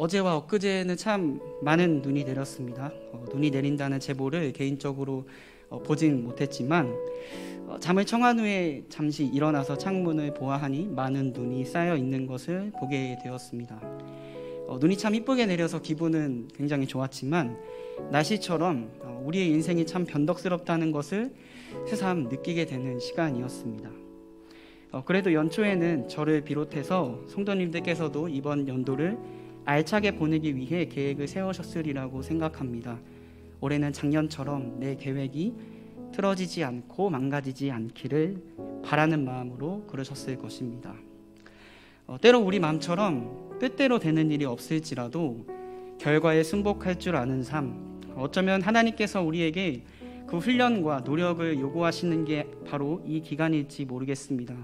어제와 엊그제는 참 많은 눈이 내렸습니다. 눈이 내린다는 제보를 개인적으로 보진 못했지만 잠을 청한 후에 잠시 일어나서 창문을 보아하니 많은 눈이 쌓여 있는 것을 보게 되었습니다. 눈이 참 이쁘게 내려서 기분은 굉장히 좋았지만 날씨처럼 우리의 인생이 참 변덕스럽다는 것을 새삼 느끼게 되는 시간이었습니다. 그래도 연초에는 저를 비롯해서 성도님들께서도 이번 연도를 알차게 보내기 위해 계획을 세우셨으리라고 생각합니다. 올해는 작년처럼 내 계획이 틀어지지 않고 망가지지 않기를 바라는 마음으로 그러셨을 것입니다. 때로 우리 마음처럼 뜻대로 되는 일이 없을지라도 결과에 승복할 줄 아는 삶, 어쩌면 하나님께서 우리에게 그 훈련과 노력을 요구하시는 게 바로 이 기간일지 모르겠습니다.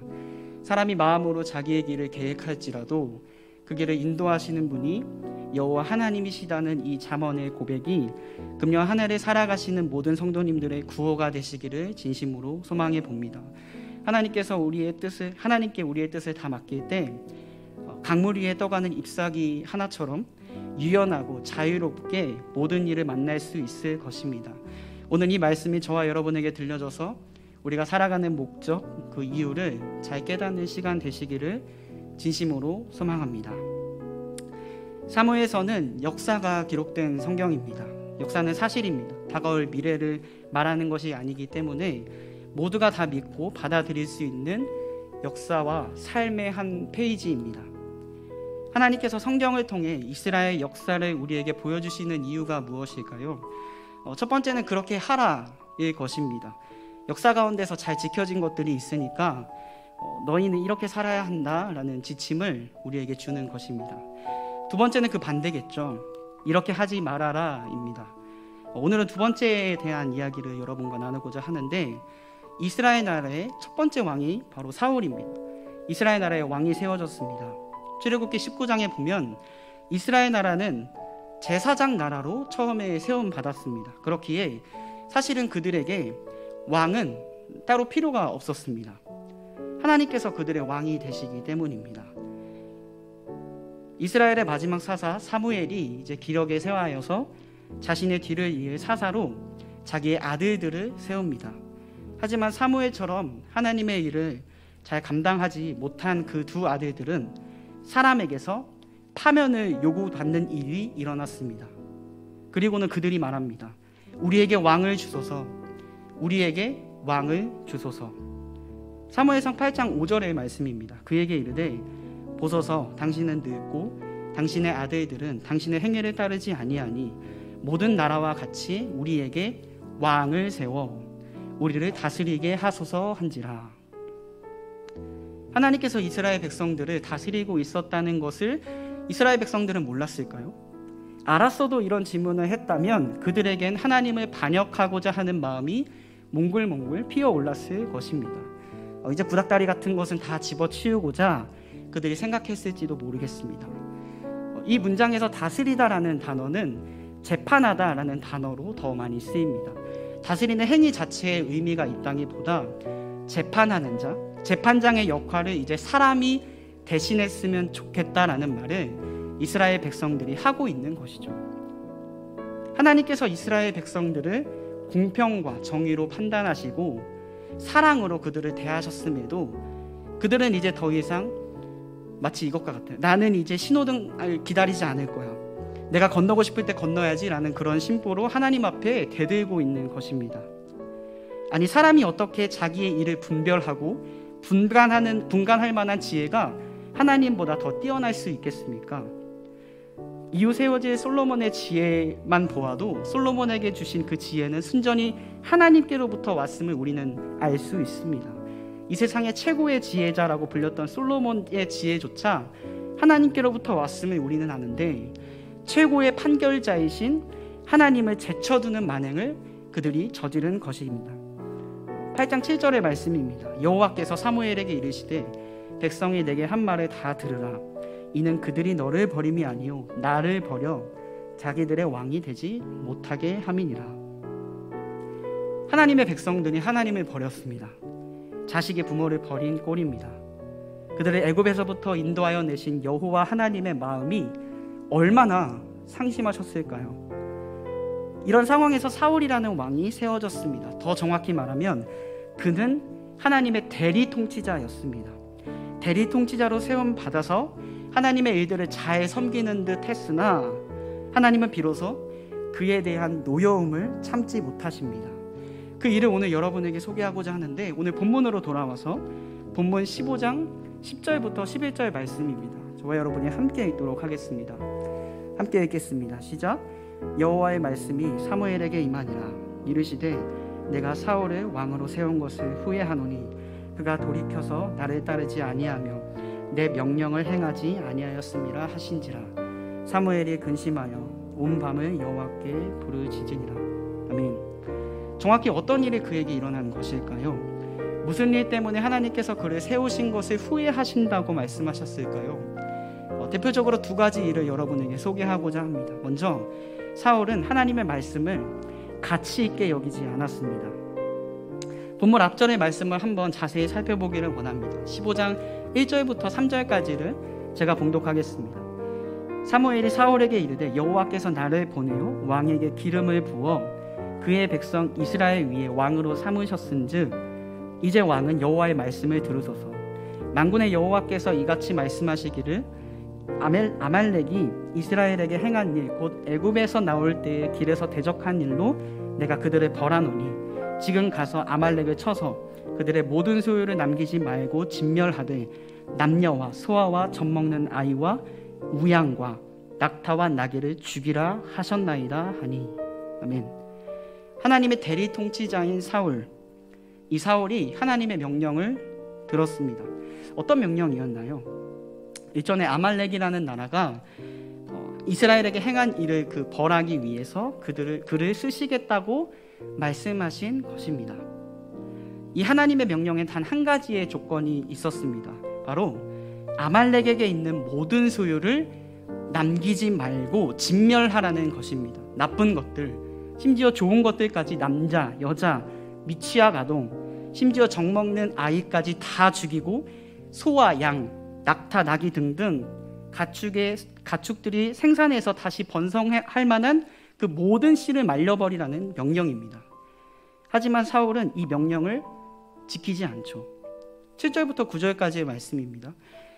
사람이 마음으로 자기의 길을 계획할지라도 그 길을 인도하시는 분이 여호와 하나님이시다는 이 잠언의 고백이 금년 한 해를 살아가시는 모든 성도님들의 구호가 되시기를 진심으로 소망해 봅니다. 하나님께 우리의 뜻을 다 맡길 때 강물 위에 떠가는 잎사귀 하나처럼 유연하고 자유롭게 모든 일을 만날 수 있을 것입니다. 오늘 이 말씀이 저와 여러분에게 들려져서 우리가 살아가는 목적, 그 이유를 잘 깨닫는 시간 되시기를 진심으로 소망합니다. 사무엘서는 역사가 기록된 성경입니다. 역사는 사실입니다. 다가올 미래를 말하는 것이 아니기 때문에 모두가 다 믿고 받아들일 수 있는 역사와 삶의 한 페이지입니다. 하나님께서 성경을 통해 이스라엘 역사를 우리에게 보여주시는 이유가 무엇일까요? 첫 번째는 그렇게 하라일 것입니다. 역사 가운데서 잘 지켜진 것들이 있으니까 너희는 이렇게 살아야 한다라는 지침을 우리에게 주는 것입니다. 두 번째는 그 반대겠죠. 이렇게 하지 말아라입니다. 오늘은 두 번째에 대한 이야기를 여러분과 나누고자 하는데, 이스라엘 나라의 첫 번째 왕이 바로 사울입니다. 이스라엘 나라의 왕이 세워졌습니다. 출애굽기 19장에 보면 이스라엘 나라는 제사장 나라로 처음에 세움받았습니다. 그렇기에 사실은 그들에게 왕은 따로 필요가 없었습니다. 하나님께서 그들의 왕이 되시기 때문입니다. 이스라엘의 마지막 사사 사무엘이 이제 기력에 쇠하여서 자신의 뒤를 이을 사사로 자기의 아들들을 세웁니다. 하지만 사무엘처럼 하나님의 일을 잘 감당하지 못한 그 두 아들들은 사람에게서 파면을 요구받는 일이 일어났습니다. 그리고는 그들이 말합니다. 우리에게 왕을 주소서, 우리에게 왕을 주소서. 사무엘상 8장 5절의 말씀입니다. 그에게 이르되 보소서, 당신은 늙고 당신의 아들들은 당신의 행위를 따르지 아니하니 모든 나라와 같이 우리에게 왕을 세워 우리를 다스리게 하소서 한지라. 하나님께서 이스라엘 백성들을 다스리고 있었다는 것을 이스라엘 백성들은 몰랐을까요? 알았어도 이런 질문을 했다면 그들에겐 하나님을 반역하고자 하는 마음이 몽글몽글 피어올랐을 것입니다. 이제 구닥다리 같은 것은 다 집어치우고자 그들이 생각했을지도 모르겠습니다. 이 문장에서 다스리다라는 단어는 재판하다라는 단어로 더 많이 쓰입니다. 다스리는 행위 자체의 의미가 있다기보다 재판하는 자, 재판장의 역할을 이제 사람이 대신했으면 좋겠다라는 말을 이스라엘 백성들이 하고 있는 것이죠. 하나님께서 이스라엘 백성들을 공평과 정의로 판단하시고 사랑으로 그들을 대하셨음에도 그들은 이제 더 이상 마치 이것과 같아요. 나는 이제 신호등을 기다리지 않을 거야. 내가 건너고 싶을 때 건너야지 라는 그런 심보로 하나님 앞에 대들고 있는 것입니다. 아니, 사람이 어떻게 자기의 일을 분별하고 분간할 만한 지혜가 하나님보다 더 뛰어날 수 있겠습니까? 이후 세워질 솔로몬의 지혜만 보아도 솔로몬에게 주신 그 지혜는 순전히 하나님께로부터 왔음을 우리는 알 수 있습니다. 이 세상의 최고의 지혜자라고 불렸던 솔로몬의 지혜조차 하나님께로부터 왔음을 우리는 아는데, 최고의 판결자이신 하나님을 제쳐두는 만행을 그들이 저지른 것입니다. 8장 7절의 말씀입니다. 여호와께서 사무엘에게 이르시되 백성이 내게 한 말을 다 들으라. 이는 그들이 너를 버림이 아니요 나를 버려 자기들의 왕이 되지 못하게 함이니라. 하나님의 백성들이 하나님을 버렸습니다. 자식이 부모를 버린 꼴입니다. 그들을 애굽에서부터 인도하여 내신 여호와 하나님의 마음이 얼마나 상심하셨을까요? 이런 상황에서 사울이라는 왕이 세워졌습니다. 더 정확히 말하면 그는 하나님의 대리 통치자였습니다. 대리 통치자로 세움 받아서 하나님의 일들을 잘 섬기는 듯 했으나 하나님은 비로소 그에 대한 노여움을 참지 못하십니다. 그 일을 오늘 여러분에게 소개하고자 하는데, 오늘 본문으로 돌아와서 본문 15장 10절부터 11절 말씀입니다. 저와 여러분이 함께 읽도록 하겠습니다. 함께 읽겠습니다. 시작. 여호와의 말씀이 사무엘에게 임하니라. 이르시되 내가 사울을 왕으로 세운 것을 후회하노니 그가 돌이켜서 나를 따르지 아니하며 내 명령을 행하지 아니하였음이라 하신지라. 사무엘이 근심하여 온 밤을 여호와께 부르짖으니라. 아멘. 정확히 어떤 일이 그에게 일어난 것일까요? 무슨 일 때문에 하나님께서 그를 세우신 것을 후회하신다고 말씀하셨을까요? 대표적으로 두 가지 일을 여러분에게 소개하고자 합니다. 먼저 사울은 하나님의 말씀을 가치 있게 여기지 않았습니다. 본문 앞전의 말씀을 한번 자세히 살펴보기를 원합니다. 15장 1절부터 3절까지를 제가 봉독하겠습니다. 사무엘이 사울에게 이르되 여호와께서 나를 보내어 왕에게 기름을 부어 그의 백성 이스라엘 위에 왕으로 삼으셨은즉 이제 왕은 여호와의 말씀을 들으소서. 만군의 여호와께서 이같이 말씀하시기를 아말렉이 이스라엘에게 행한 일 곧 애굽에서 나올 때에 길에서 대적한 일로 내가 그들을 벌하노니 지금 가서 아말렉을 쳐서 그들의 모든 소유를 남기지 말고 진멸하되 남녀와 소아와 젖먹는 아이와 우양과 낙타와 나귀를 죽이라 하셨나이다 하니. 아멘. 하나님의 대리 통치자인 사울, 이 사울이 하나님의 명령을 들었습니다. 어떤 명령이었나요? 일전에 아말렉이라는 나라가 이스라엘에게 행한 일을 벌하기 위해서 그를 쓰시겠다고 말씀하신 것입니다. 이 하나님의 명령엔 단 한 가지의 조건이 있었습니다. 바로 아말렉에게 있는 모든 소유를 남기지 말고 진멸하라는 것입니다. 나쁜 것들, 심지어 좋은 것들까지 남자, 여자, 미취학 아동, 심지어 젖먹는 아이까지 다 죽이고 소와 양, 낙타, 나귀 등등 가축들이 생산해서 다시 번성할 만한 그 모든 씨를 말려버리라는 명령입니다. 하지만 사울은 이 명령을 지키지 않죠. 7절부터 9절까지의 말씀입니다.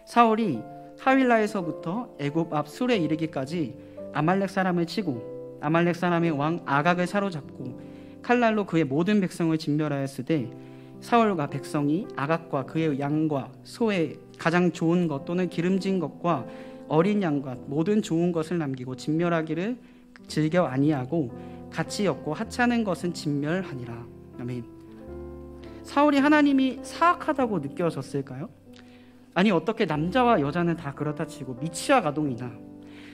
사울이 하윌라에서부터 애굽 앞 술에 이르기까지 아말렉 사람을 치고 아말렉 사람의 왕 아각을 사로잡고 칼날로 그의 모든 백성을 진멸하였으되 사울과 백성이 아각과 그의 양과 소의 가장 좋은 것 또는 기름진 것과 어린 양과 모든 좋은 것을 남기고 진멸하기를 즐겨 아니하고 같이 엮고 하찮은 것은 진멸하니라. 아멘. 사울이 하나님이 사악하다고 느껴졌을까요? 아니 어떻게 남자와 여자는 다 그렇다 치고 미취학 아동이나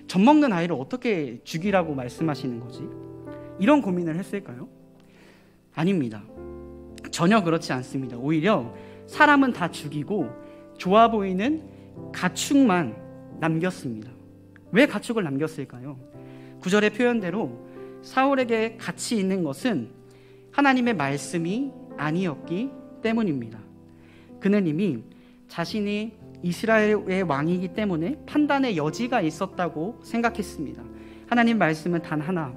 젖먹는 아이를 어떻게 죽이라고 말씀하시는 거지? 이런 고민을 했을까요? 아닙니다. 전혀 그렇지 않습니다. 오히려 사람은 다 죽이고 좋아 보이는 가축만 남겼습니다. 왜 가축을 남겼을까요? 9절의 표현대로 사울에게 가치 있는 것은 하나님의 말씀이 아니었기 때문입니다. 그는 이미 자신이 이스라엘의 왕이기 때문에 판단의 여지가 있었다고 생각했습니다. 하나님 말씀은 단 하나,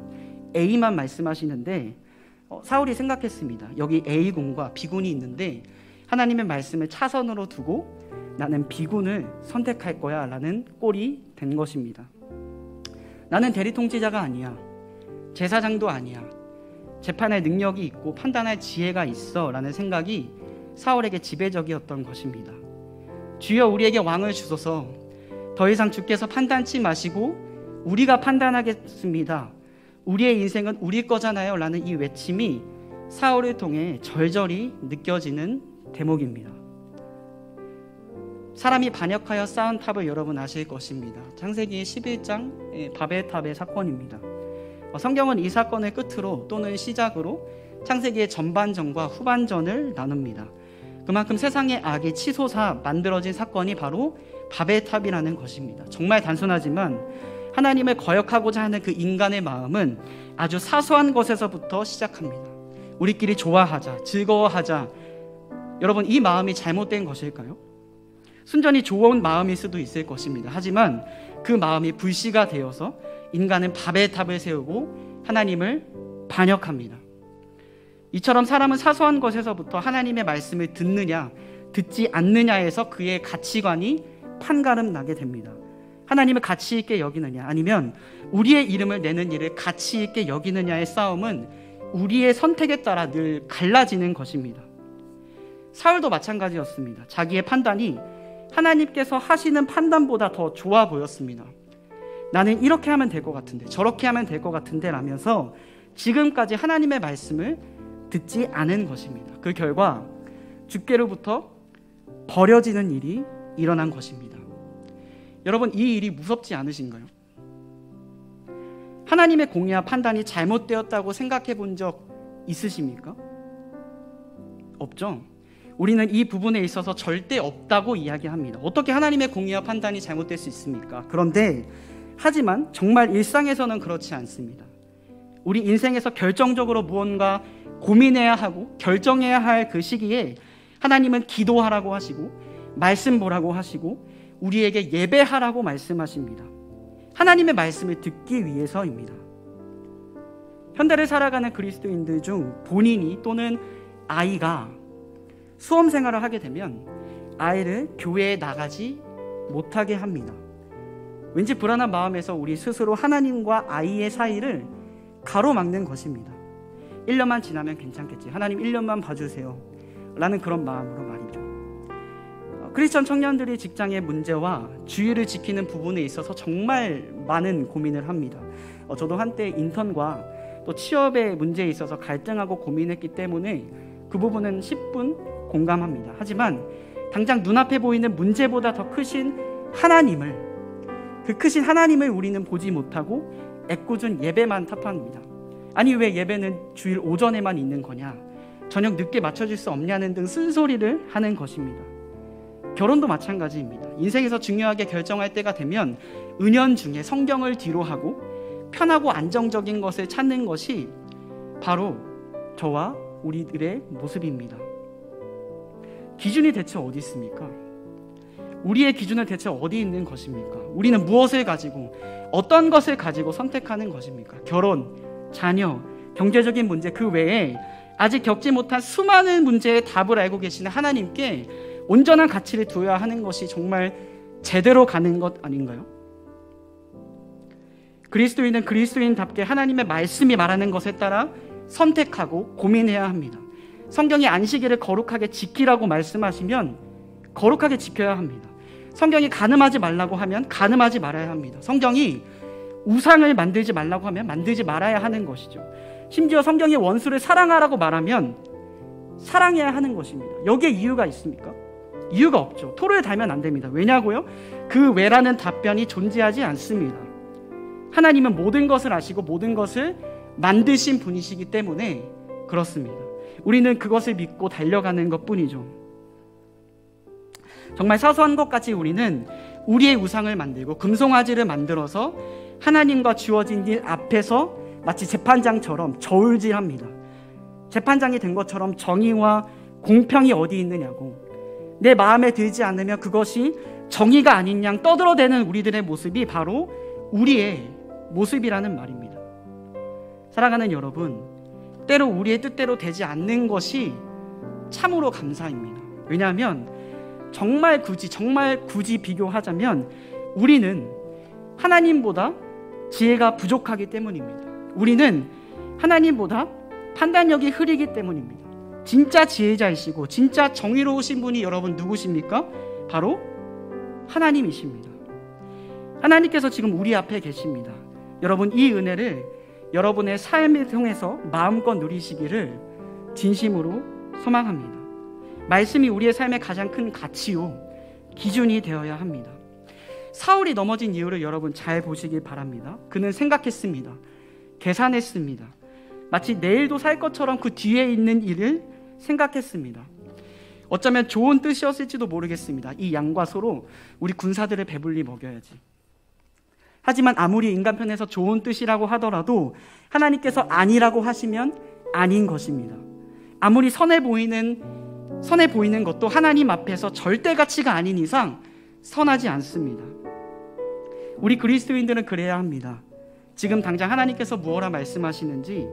A만 말씀하시는데 사울이 생각했습니다. 여기 A군과 B군이 있는데 하나님의 말씀을 차선으로 두고 나는 B군을 선택할 거야 라는 꼴이 된 것입니다. 나는 대리통치자가 아니야. 제사장도 아니야. 재판할 능력이 있고 판단할 지혜가 있어 라는 생각이 사울에게 지배적이었던 것입니다. 주여 우리에게 왕을 주소서. 더 이상 주께서 판단치 마시고 우리가 판단하겠습니다. 우리의 인생은 우리 거잖아요 라는 이 외침이 사울을 통해 절절히 느껴지는 대목입니다. 사람이 반역하여 쌓은 탑을 여러분 아실 것입니다. 창세기 11장 바벨탑의 사건입니다. 성경은 이 사건을 끝으로 또는 시작으로 창세기의 전반전과 후반전을 나눕니다. 그만큼 세상의 악이 치솟아 만들어진 사건이 바로 바벨탑이라는 것입니다. 정말 단순하지만 하나님을 거역하고자 하는 그 인간의 마음은 아주 사소한 것에서부터 시작합니다. 우리끼리 좋아하자, 즐거워하자. 여러분, 이 마음이 잘못된 것일까요? 순전히 좋은 마음일 수도 있을 것입니다. 하지만 그 마음이 불씨가 되어서 인간은 밥의 탑을 세우고 하나님을 반역합니다. 이처럼 사람은 사소한 것에서부터 하나님의 말씀을 듣느냐 듣지 않느냐에서 그의 가치관이 판가름 나게 됩니다. 하나님을 가치 있게 여기느냐 아니면 우리의 이름을 내는 일을 가치 있게 여기느냐의 싸움은 우리의 선택에 따라 늘 갈라지는 것입니다. 사울도 마찬가지였습니다. 자기의 판단이 하나님께서 하시는 판단보다 더 좋아 보였습니다. 나는 이렇게 하면 될 것 같은데 저렇게 하면 될 것 같은데 라면서 지금까지 하나님의 말씀을 듣지 않은 것입니다. 그 결과 주께로부터 버려지는 일이 일어난 것입니다. 여러분, 이 일이 무섭지 않으신가요? 하나님의 공의와 판단이 잘못되었다고 생각해 본 적 있으십니까? 없죠? 우리는 이 부분에 있어서 절대 없다고 이야기합니다. 어떻게 하나님의 공의와 판단이 잘못될 수 있습니까? 그런데 하지만 정말 일상에서는 그렇지 않습니다. 우리 인생에서 결정적으로 무언가 고민해야 하고 결정해야 할 그 시기에 하나님은 기도하라고 하시고 말씀 보라고 하시고 우리에게 예배하라고 말씀하십니다. 하나님의 말씀을 듣기 위해서입니다. 현대를 살아가는 그리스도인들 중 본인이 또는 아이가 수험 생활을 하게 되면 아이를 교회에 나가지 못하게 합니다. 왠지 불안한 마음에서 우리 스스로 하나님과 아이의 사이를 가로막는 것입니다. 1년만 지나면 괜찮겠지. 하나님 1년만 봐주세요. 라는 그런 마음으로 말이죠. 크리스천 청년들이 직장의 문제와 주의를 지키는 부분에 있어서 정말 많은 고민을 합니다. 저도 한때 인턴과 또 취업의 문제에 있어서 갈등하고 고민했기 때문에 그 부분은 10분 공감합니다. 하지만 당장 눈앞에 보이는 문제보다 더 크신 하나님을, 그 크신 하나님을 우리는 보지 못하고 애꿎은 예배만 탑합니다. 아니 왜 예배는 주일 오전에만 있는 거냐, 저녁 늦게 맞춰줄 수 없냐는 등 쓴소리를 하는 것입니다. 결혼도 마찬가지입니다. 인생에서 중요하게 결정할 때가 되면 은연중에 성경을 뒤로 하고 편하고 안정적인 것을 찾는 것이 바로 저와 우리들의 모습입니다. 기준이 대체 어디 있습니까? 우리의 기준은 대체 어디 있는 것입니까? 우리는 무엇을 가지고 어떤 것을 가지고 선택하는 것입니까? 결혼, 자녀, 경제적인 문제 그 외에 아직 겪지 못한 수많은 문제의 답을 알고 계시는 하나님께 온전한 가치를 두어야 하는 것이 정말 제대로 가는 것 아닌가요? 그리스도인은 그리스도인답게 하나님의 말씀이 말하는 것에 따라 선택하고 고민해야 합니다. 성경이 안식일을 거룩하게 지키라고 말씀하시면 거룩하게 지켜야 합니다. 성경이 간음하지 말라고 하면 간음하지 말아야 합니다. 성경이 우상을 만들지 말라고 하면 만들지 말아야 하는 것이죠. 심지어 성경이 원수를 사랑하라고 말하면 사랑해야 하는 것입니다. 여기에 이유가 있습니까? 이유가 없죠. 토를 달면 안 됩니다. 왜냐고요? 그 왜라는 답변이 존재하지 않습니다. 하나님은 모든 것을 아시고 모든 것을 만드신 분이시기 때문에 그렇습니다. 우리는 그것을 믿고 달려가는 것뿐이죠. 정말 사소한 것 같이 우리는 우리의 우상을 만들고 금송아지를 만들어서 하나님과 주어진 일 앞에서 마치 재판장처럼 저울질합니다. 재판장이 된 것처럼 정의와 공평이 어디 있느냐고, 내 마음에 들지 않으면 그것이 정의가 아닌 양 떠들어대는 우리들의 모습이 바로 우리의 모습이라는 말입니다. 사랑하는 여러분, 때로 우리의 뜻대로 되지 않는 것이 참으로 감사입니다. 왜냐하면 정말 굳이 비교하자면 우리는 하나님보다 지혜가 부족하기 때문입니다. 우리는 하나님보다 판단력이 흐리기 때문입니다. 진짜 지혜자이시고 진짜 정의로우신 분이 여러분 누구십니까? 바로 하나님이십니다. 하나님께서 지금 우리 앞에 계십니다. 여러분, 이 은혜를 여러분의 삶을 통해서 마음껏 누리시기를 진심으로 소망합니다. 말씀이 우리의 삶의 가장 큰 가치요, 기준이 되어야 합니다. 사울이 넘어진 이유를 여러분 잘 보시길 바랍니다. 그는 생각했습니다. 계산했습니다. 마치 내일도 살 것처럼 그 뒤에 있는 일을 생각했습니다. 어쩌면 좋은 뜻이었을지도 모르겠습니다. 이 양과 소로 우리 군사들을 배불리 먹여야지. 하지만 아무리 인간 편에서 좋은 뜻이라고 하더라도 하나님께서 아니라고 하시면 아닌 것입니다. 아무리 선해 보이는 것도 하나님 앞에서 절대 가치가 아닌 이상 선하지 않습니다. 우리 그리스도인들은 그래야 합니다. 지금 당장 하나님께서 무엇라 말씀하시는지,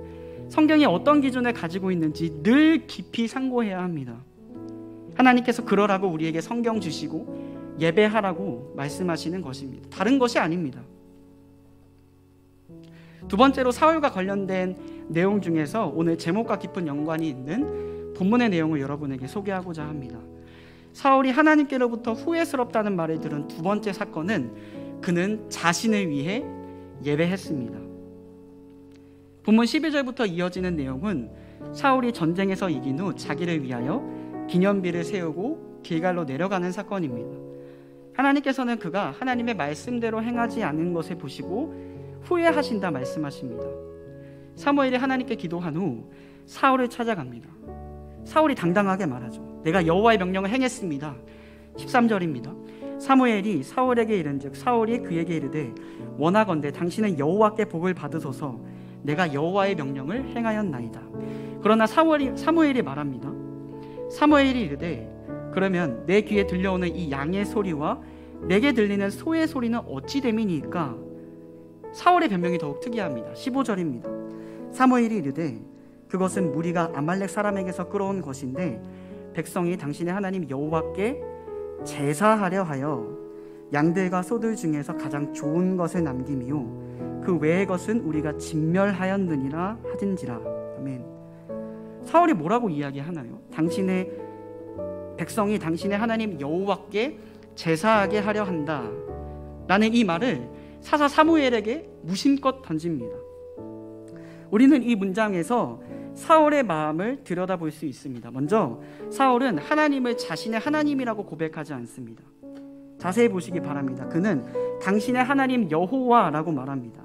성경이 어떤 기준을 가지고 있는지 늘 깊이 상고해야 합니다. 하나님께서 그러라고 우리에게 성경 주시고 예배하라고 말씀하시는 것입니다. 다른 것이 아닙니다. 두 번째로 사울과 관련된 내용 중에서 오늘 제목과 깊은 연관이 있는 본문의 내용을 여러분에게 소개하고자 합니다. 사울이 하나님께로부터 후회스럽다는 말을 들은 두 번째 사건은 그는 자신을 위해 예배했습니다. 본문 12절부터 이어지는 내용은 사울이 전쟁에서 이긴 후 자기를 위하여 기념비를 세우고 길갈로 내려가는 사건입니다. 하나님께서는 그가 하나님의 말씀대로 행하지 않은 것을 보시고 후회하신다 말씀하십니다. 사무엘이 하나님께 기도한 후 사울을 찾아갑니다. 사울이 당당하게 말하죠. 내가 여호와의 명령을 행했습니다. 13절입니다. 사무엘이 사울에게 이른즉 사울이 그에게 이르되 원하건대 당신은 여호와께 복을 받으소서. 내가 여호와의 명령을 행하였나이다. 그러나 사무엘이 말합니다. 사무엘이 이르되 그러면 내 귀에 들려오는 이 양의 소리와 내게 들리는 소의 소리는 어찌 됨이니까? 사울의 변명이 더욱 특이합니다. 15절입니다. 사무엘이 이르되 그것은 무리가 아말렉 사람에게서 끌어온 것인데 백성이 당신의 하나님 여호와께 제사하려 하여 양들과 소들 중에서 가장 좋은 것을 남김이요 그 외의 것은 우리가 진멸하였느니라 하든지라. 아멘. 사울이 뭐라고 이야기하나요? 당신의 백성이 당신의 하나님 여호와께 제사하게 하려 한다 라는 이 말을 사사 사무엘에게 무심껏 던집니다. 우리는 이 문장에서 사울의 마음을 들여다볼 수 있습니다. 먼저 사울은 하나님을 자신의 하나님이라고 고백하지 않습니다. 자세히 보시기 바랍니다. 그는 당신의 하나님 여호와라고 말합니다.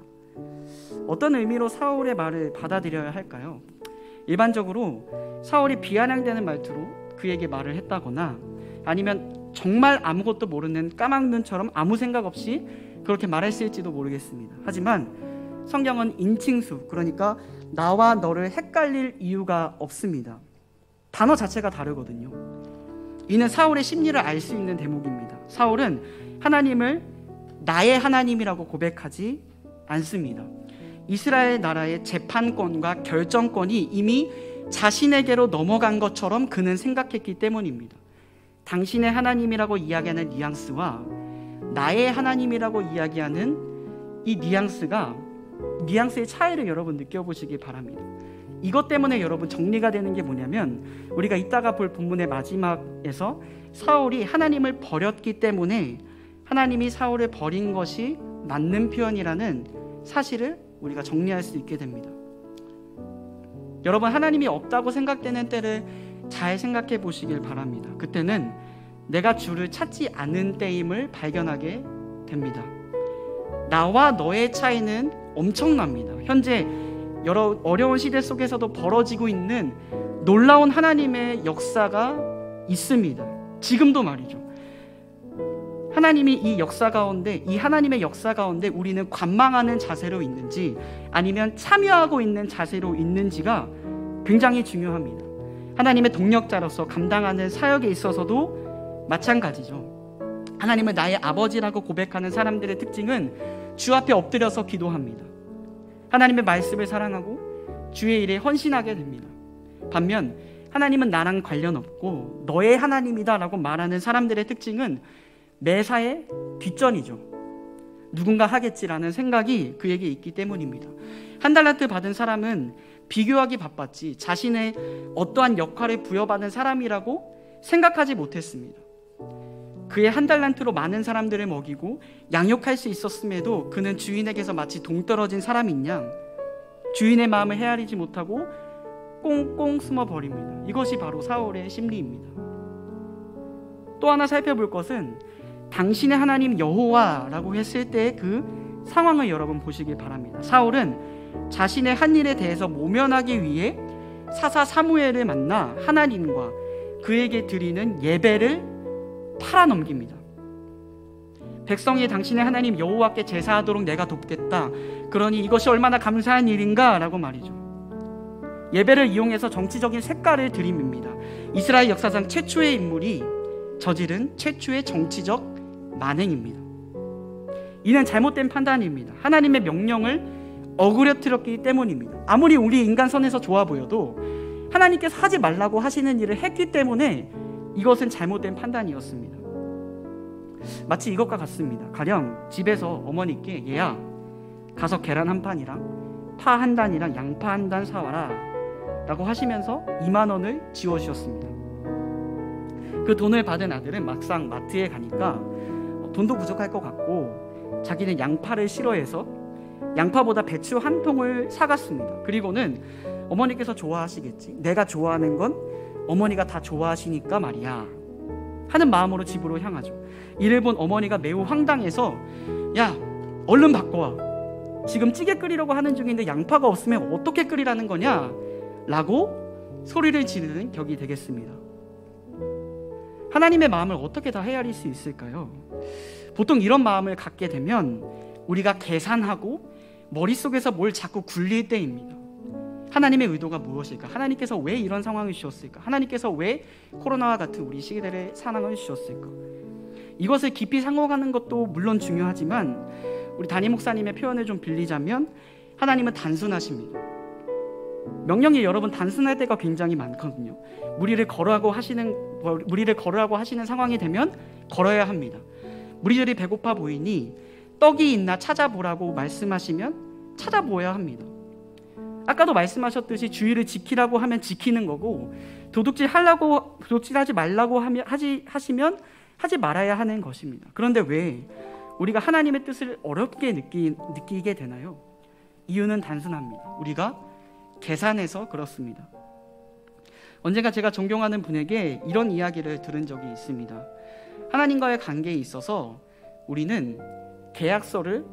어떤 의미로 사울의 말을 받아들여야 할까요? 일반적으로 사울이 비아냥대는 말투로 그에게 말을 했다거나 아니면 정말 아무것도 모르는 까막눈처럼 아무 생각 없이 그렇게 말했을지도 모르겠습니다. 하지만 성경은 인칭수, 그러니까 나와 너를 헷갈릴 이유가 없습니다. 단어 자체가 다르거든요. 이는 사울의 심리를 알 수 있는 대목입니다. 사울은 하나님을 나의 하나님이라고 고백하지 않습니다. 이스라엘 나라의 재판권과 결정권이 이미 자신에게로 넘어간 것처럼 그는 생각했기 때문입니다. 당신의 하나님이라고 이야기하는 뉘앙스와 나의 하나님이라고 이야기하는 이 뉘앙스의 차이를 여러분 느껴보시기 바랍니다. 이것 때문에 여러분 정리가 되는 게 뭐냐면 우리가 이따가 볼 본문의 마지막에서 사울이 하나님을 버렸기 때문에 하나님이 사울을 버린 것이 맞는 표현이라는 사실을 우리가 정리할 수 있게 됩니다. 여러분, 하나님이 없다고 생각되는 때를 잘 생각해 보시길 바랍니다. 그때는 내가 주를 찾지 않은 때임을 발견하게 됩니다. 나와 너의 차이는 엄청납니다. 현재 여러 어려운 시대 속에서도 벌어지고 있는 놀라운 하나님의 역사가 있습니다. 지금도 말이죠. 하나님이 이 하나님의 역사 가운데 우리는 관망하는 자세로 있는지 아니면 참여하고 있는 자세로 있는지가 굉장히 중요합니다. 하나님의 동력자로서 감당하는 사역에 있어서도 마찬가지죠. 하나님을 나의 아버지라고 고백하는 사람들의 특징은 주 앞에 엎드려서 기도합니다. 하나님의 말씀을 사랑하고 주의 일에 헌신하게 됩니다. 반면 하나님은 나랑 관련 없고 너의 하나님이다 라고 말하는 사람들의 특징은 매사에 뒷전이죠. 누군가 하겠지라는 생각이 그에게 있기 때문입니다. 한 달란트 받은 사람은 비교하기 바빴지 자신의 어떠한 역할을 부여받은 사람이라고 생각하지 못했습니다. 그의 한 달란트로 많은 사람들을 먹이고 양육할 수 있었음에도 그는 주인에게서 마치 동떨어진 사람인 양 주인의 마음을 헤아리지 못하고 꽁꽁 숨어버립니다. 이것이 바로 사울의 심리입니다. 또 하나 살펴볼 것은 당신의 하나님 여호와라고 했을 때의 그 상황을 여러분 보시기 바랍니다. 사울은 자신의 한 일에 대해서 모면하기 위해 사사 사무엘을 만나 하나님과 그에게 드리는 예배를 팔아넘깁니다. 백성이 당신의 하나님 여호와께 제사하도록 내가 돕겠다. 그러니 이것이 얼마나 감사한 일인가 라고 말이죠. 예배를 이용해서 정치적인 색깔을 들이밉니다. 이스라엘 역사상 최초의 인물이 저지른 최초의 정치적 만행입니다. 이는 잘못된 판단입니다. 하나님의 명령을 어그러뜨렸기 때문입니다. 아무리 우리 인간 선에서 좋아 보여도 하나님께서 하지 말라고 하시는 일을 했기 때문에 이것은 잘못된 판단이었습니다. 마치 이것과 같습니다. 가령 집에서 어머니께 얘야 가서 계란 한 판이랑 파 한 단이랑 양파 한 단 사와라 라고 하시면서 2만 원을 지어주셨습니다. 그 돈을 받은 아들은 막상 마트에 가니까 돈도 부족할 것 같고 자기는 양파를 싫어해서 양파보다 배추 한 통을 사갔습니다. 그리고는 어머니께서 좋아하시겠지, 내가 좋아하는 건 어머니가 다 좋아하시니까 말이야 하는 마음으로 집으로 향하죠. 이를 본 어머니가 매우 황당해서 야 얼른 바꿔와, 지금 찌개 끓이려고 하는 중인데 양파가 없으면 어떻게 끓이라는 거냐 라고 소리를 지르는 격이 되겠습니다. 하나님의 마음을 어떻게 다 헤아릴 수 있을까요? 보통 이런 마음을 갖게 되면 우리가 계산하고 머릿속에서 뭘 자꾸 굴릴 때입니다. 하나님의 의도가 무엇일까? 하나님께서 왜 이런 상황을 주셨을까? 하나님께서 왜 코로나와 같은 우리 시대의 상황을 주셨을까? 이것을 깊이 상고하는 것도 물론 중요하지만 우리 담임 목사님의 표현을 좀 빌리자면 하나님은 단순하십니다. 명령이 여러분 단순할 때가 굉장히 많거든요. 무리를 거르라고 하시는 상황이 되면 걸어야 합니다. 무리들이 배고파 보이니 떡이 있나 찾아보라고 말씀하시면 찾아보아야 합니다. 아까도 말씀하셨듯이 주의를 지키라고 하면 지키는 거고, 도둑질하지 말라고 하시면 하지 말아야 하는 것입니다. 그런데 왜 우리가 하나님의 뜻을 어렵게 느끼게 되나요? 이유는 단순합니다. 우리가 계산해서 그렇습니다. 언젠가 제가 존경하는 분에게 이런 이야기를 들은 적이 있습니다. 하나님과의 관계에 있어서 우리는 계약서를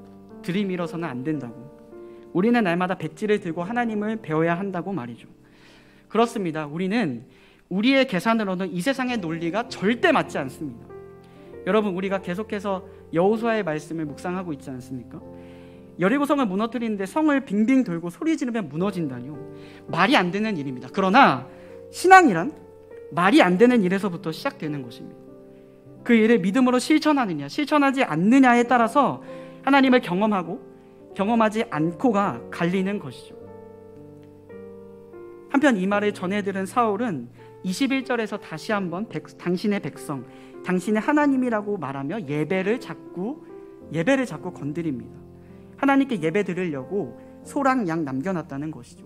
들이밀어서는 안 된다고, 우리는 날마다 백지를 들고 하나님을 배워야 한다고 말이죠. 그렇습니다. 우리는 우리의 계산으로는 이 세상의 논리가 절대 맞지 않습니다. 여러분, 우리가 계속해서 여호수아의 말씀을 묵상하고 있지 않습니까? 여리고성을 무너뜨리는데 성을 빙빙 돌고 소리 지르면 무너진다뇨. 말이 안 되는 일입니다. 그러나 신앙이란 말이 안 되는 일에서부터 시작되는 것입니다. 그 일을 믿음으로 실천하느냐 실천하지 않느냐에 따라서 하나님을 경험하고 경험하지 않고가 갈리는 것이죠. 한편 이 말을 전해들은 사울은 21절에서 다시 한번 당신의 백성, 당신의 하나님이라고 말하며 예배를 자꾸 건드립니다. 하나님께 예배 드리려고 소랑 양 남겨놨다는 것이죠.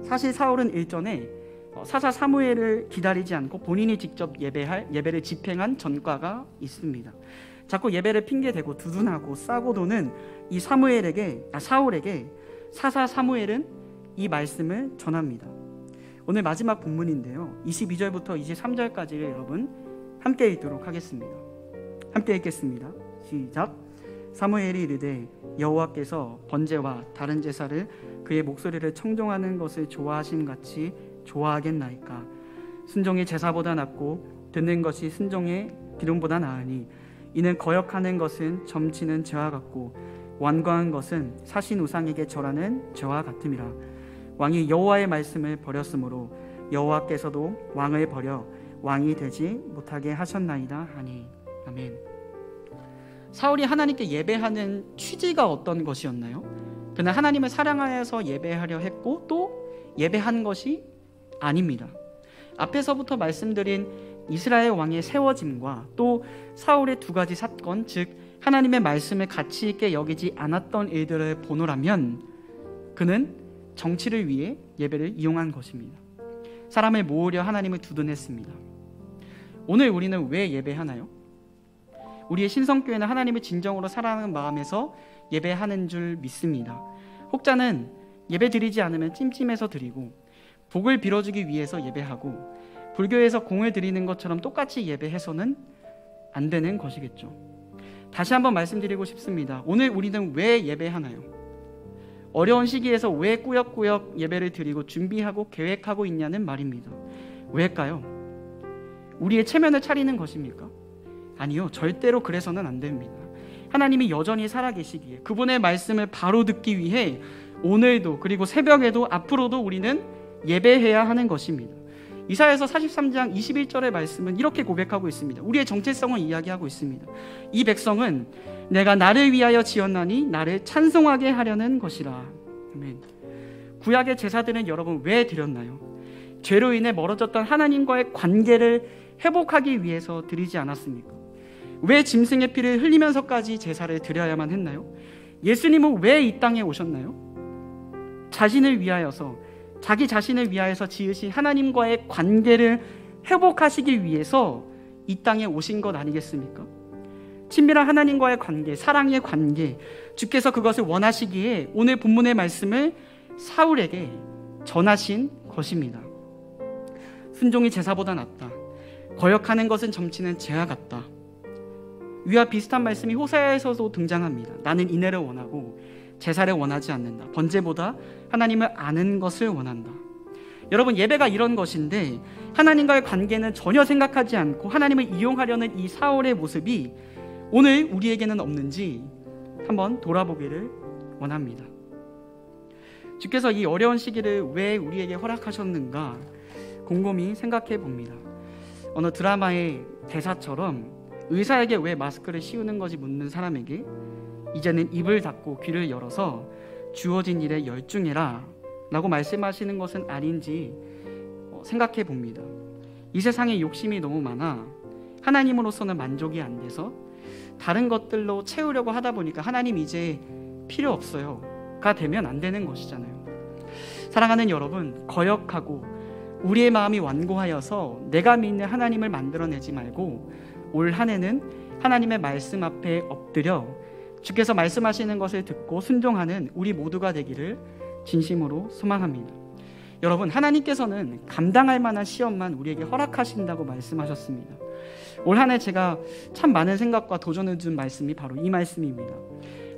사실 사울은 일전에 사사 사무엘을 기다리지 않고 본인이 직접 예배를 집행한 전과가 있습니다. 자꾸 예배를 핑계대고 두둔하고 싸고 도는 이 사울에게 사사 사무엘은 이 말씀을 전합니다. 오늘 마지막 본문인데요, 22절부터 23절까지를 여러분 함께 읽도록 하겠습니다. 함께 읽겠습니다. 시작. 사무엘이 이르되 여호와께서 번제와 다른 제사를 그의 목소리를 청종하는 것을 좋아하심같이 좋아하겠나이까? 순종이 제사보다 낫고 듣는 것이 순종의 기름보다 나으니 이는 거역하는 것은 점치는 죄와 같고 완고한 것은 사신 우상에게 절하는 죄와 같음이라. 왕이 여호와의 말씀을 버렸으므로 여호와께서도 왕을 버려 왕이 되지 못하게 하셨나이다 하니. 아멘. 사울이 하나님께 예배하는 취지가 어떤 것이었나요? 그는 하나님을 사랑하여서 예배하려 했고 또 예배한 것이 아닙니다. 앞에서부터 말씀드린 이스라엘 왕의 세워짐과 또 사울의 두 가지 사건, 즉 하나님의 말씀을 가치 있게 여기지 않았던 일들을 보노라면 그는 정치를 위해 예배를 이용한 것입니다. 사람을 모으려 하나님을 두둔했습니다. 오늘 우리는 왜 예배하나요? 우리의 신성교회는 하나님을 진정으로 사랑하는 마음에서 예배하는 줄 믿습니다. 혹자는 예배 드리지 않으면 찜찜해서 드리고, 복을 빌어주기 위해서 예배하고, 불교에서 공을 드리는 것처럼 똑같이 예배해서는 안 되는 것이겠죠. 다시 한번 말씀드리고 싶습니다. 오늘 우리는 왜 예배하나요? 어려운 시기에서 왜 꾸역꾸역 예배를 드리고 준비하고 계획하고 있냐는 말입니다. 왜일까요? 우리의 체면을 차리는 것입니까? 아니요, 절대로 그래서는 안 됩니다. 하나님이 여전히 살아계시기에 그분의 말씀을 바로 듣기 위해 오늘도, 그리고 새벽에도, 앞으로도 우리는 예배해야 하는 것입니다. 이사야서 43장 21절의 말씀은 이렇게 고백하고 있습니다. 우리의 정체성을 이야기하고 있습니다. 이 백성은 내가 나를 위하여 지었나니 나를 찬송하게 하려는 것이라. 아멘. 구약의 제사들은 여러분 왜 드렸나요? 죄로 인해 멀어졌던 하나님과의 관계를 회복하기 위해서 드리지 않았습니까? 왜 짐승의 피를 흘리면서까지 제사를 드려야만 했나요? 예수님은 왜 이 땅에 오셨나요? 자신을 위하여서, 자기 자신을 위하여서 지으신 하나님과의 관계를 회복하시기 위해서 이 땅에 오신 것 아니겠습니까? 친밀한 하나님과의 관계, 사랑의 관계, 주께서 그것을 원하시기에 오늘 본문의 말씀을 사울에게 전하신 것입니다. 순종이 제사보다 낫다. 거역하는 것은 점치는 죄와 같다. 위와 비슷한 말씀이 호세아에서도 등장합니다. 나는 인애를 원하고 제사를 원하지 않는다. 번제보다 하나님을 아는 것을 원한다. 여러분, 예배가 이런 것인데 하나님과의 관계는 전혀 생각하지 않고 하나님을 이용하려는 이 사울의 모습이 오늘 우리에게는 없는지 한번 돌아보기를 원합니다. 주께서 이 어려운 시기를 왜 우리에게 허락하셨는가 곰곰이 생각해 봅니다. 어느 드라마의 대사처럼 의사에게 왜 마스크를 씌우는 것이 묻는 사람에게 이제는 입을 닫고 귀를 열어서 주어진 일에 열중해라 라고 말씀하시는 것은 아닌지 생각해 봅니다. 이 세상에 욕심이 너무 많아 하나님으로서는 만족이 안 돼서 다른 것들로 채우려고 하다 보니까 하나님 이제 필요 없어요가 되면 안 되는 것이잖아요. 사랑하는 여러분, 거역하고 우리의 마음이 완고하여서 내가 믿는 하나님을 만들어내지 말고 올 한 해는 하나님의 말씀 앞에 엎드려 주께서 말씀하시는 것을 듣고 순종하는 우리 모두가 되기를 진심으로 소망합니다. 여러분, 하나님께서는 감당할 만한 시험만 우리에게 허락하신다고 말씀하셨습니다. 올 한 해 제가 참 많은 생각과 도전을 준 말씀이 바로 이 말씀입니다.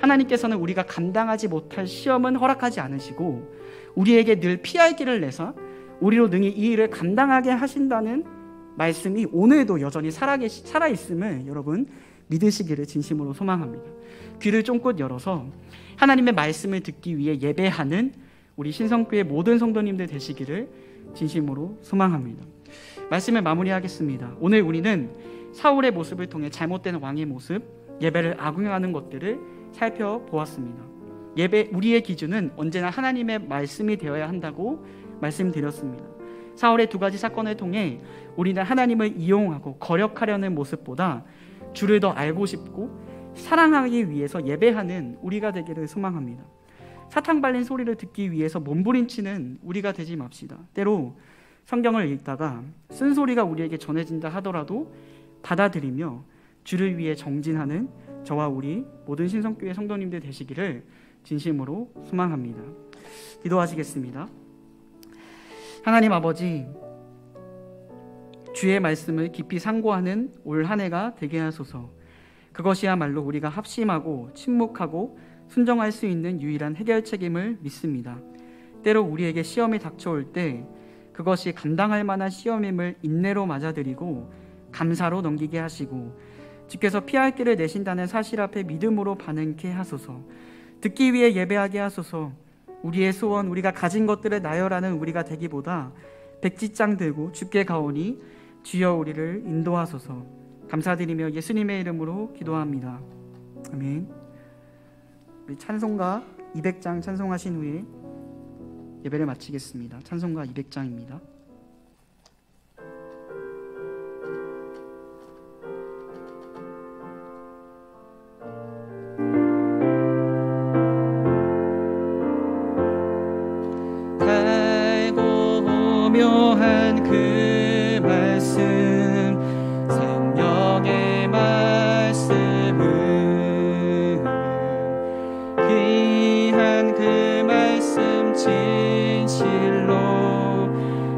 하나님께서는 우리가 감당하지 못할 시험은 허락하지 않으시고 우리에게 늘 피할 길을 내서 우리로 능히 이 일을 감당하게 하신다는 말씀이 오늘도 여전히 살아있음을 여러분 믿으시기를 진심으로 소망합니다. 귀를 쫑긋 열어서 하나님의 말씀을 듣기 위해 예배하는 우리 신성교회 모든 성도님들 되시기를 진심으로 소망합니다. 말씀을 마무리하겠습니다. 오늘 우리는 사울의 모습을 통해 잘못된 왕의 모습, 예배를 악용하는 것들을 살펴보았습니다. 예배, 우리의 기준은 언제나 하나님의 말씀이 되어야 한다고 말씀드렸습니다. 사울의 두 가지 사건을 통해 우리는 하나님을 이용하고 거역하려는 모습보다 주를 더 알고 싶고 사랑하기 위해서 예배하는 우리가 되기를 소망합니다. 사탕 발린 소리를 듣기 위해서 몸부림치는 우리가 되지 맙시다. 때로 성경을 읽다가 쓴소리가 우리에게 전해진다 하더라도 받아들이며 주를 위해 정진하는 저와 우리 모든 신성교회 성도님들 되시기를 진심으로 소망합니다. 기도하시겠습니다. 하나님 아버지, 주의 말씀을 깊이 상고하는 올 한 해가 되게 하소서. 그것이야말로 우리가 합심하고 침묵하고 순종할 수 있는 유일한 해결책임을 믿습니다. 때로 우리에게 시험이 닥쳐올 때 그것이 감당할 만한 시험임을 인내로 맞아들이고 감사로 넘기게 하시고 주께서 피할 길을 내신다는 사실 앞에 믿음으로 반응케 하소서. 듣기 위해 예배하게 하소서. 우리의 소원, 우리가 가진 것들을 나열하는 우리가 되기보다 백지장 들고 주께 가오니 주여 우리를 인도하소서. 감사드리며 예수님의 이름으로 기도합니다. 아멘. 우리 찬송가 200장 찬송하신 후에 예배를 마치겠습니다. 찬송가 200장입니다. 달고 묘한 그 말씀, 생명의 말씀은 귀한 그 말씀 진실로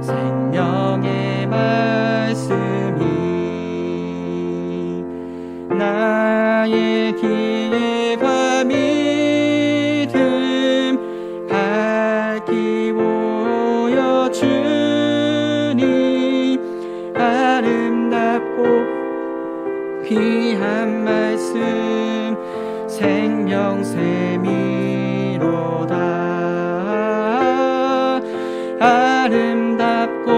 생명의 말씀이 나의 길과 믿음 밝히 보여주니 아름답고 귀한 말씀 생명샘이로다. 아름답고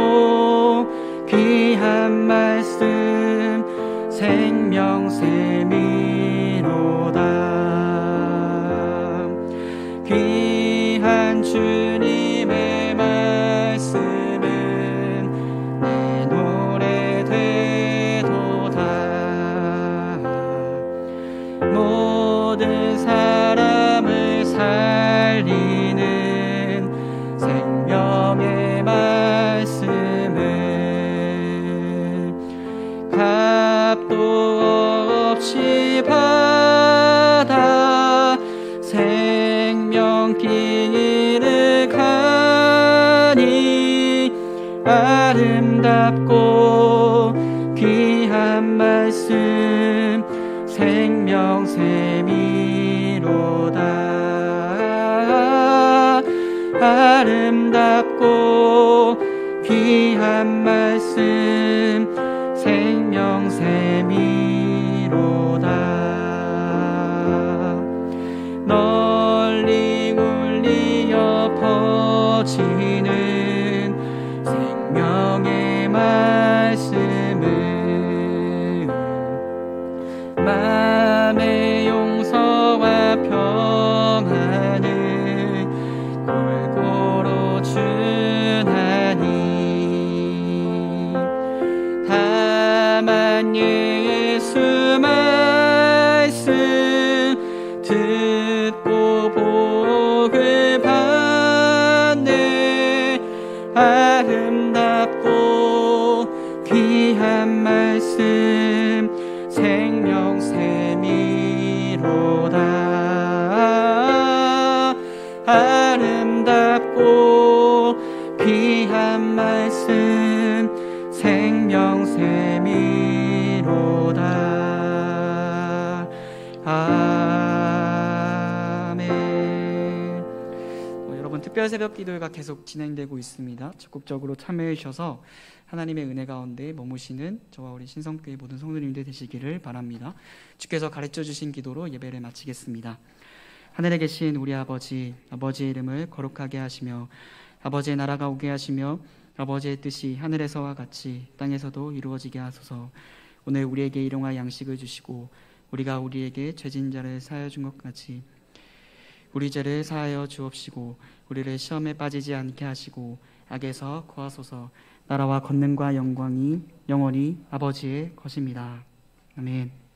귀한 말씀 생명샘이로다. 없이 바다 생명길을 가니 아름답고 귀한 말씀 생명샘이로다. 아름답고 귀한 말씀 생명샘이로다. 널리 울리어 퍼지는 생명의 말씀은 마음의 용서와 평안을 골고루 주나니 다만 예수 말씀 듣고 복을 받네. 아름답고 귀한 말씀 생명샘이로다. 아름답고 귀한 말씀 생명샘이로다. 아멘. 여러분 특별 새벽 기도회가 계속 진행되고 있습니다. 적극적으로 참여해 주셔서 하나님의 은혜 가운데 머무시는 저와 우리 신성교회 모든 성도님들 되시기를 바랍니다. 주께서 가르쳐 주신 기도로 예배를 마치겠습니다. 하늘에 계신 우리 아버지, 아버지의 이름을 거룩하게 하시며 아버지의 나라가 오게 하시며 아버지의 뜻이 하늘에서와 같이 땅에서도 이루어지게 하소서. 오늘 우리에게 일용할 양식을 주시고 우리가 우리에게 죄진 자를 사하여 준 것 같이 우리 죄를 사하여 주옵시고 우리를 시험에 빠지지 않게 하시고 악에서 구하소서. 나라와 권능과 영광이 영원히 아버지의 것입니다. 아멘.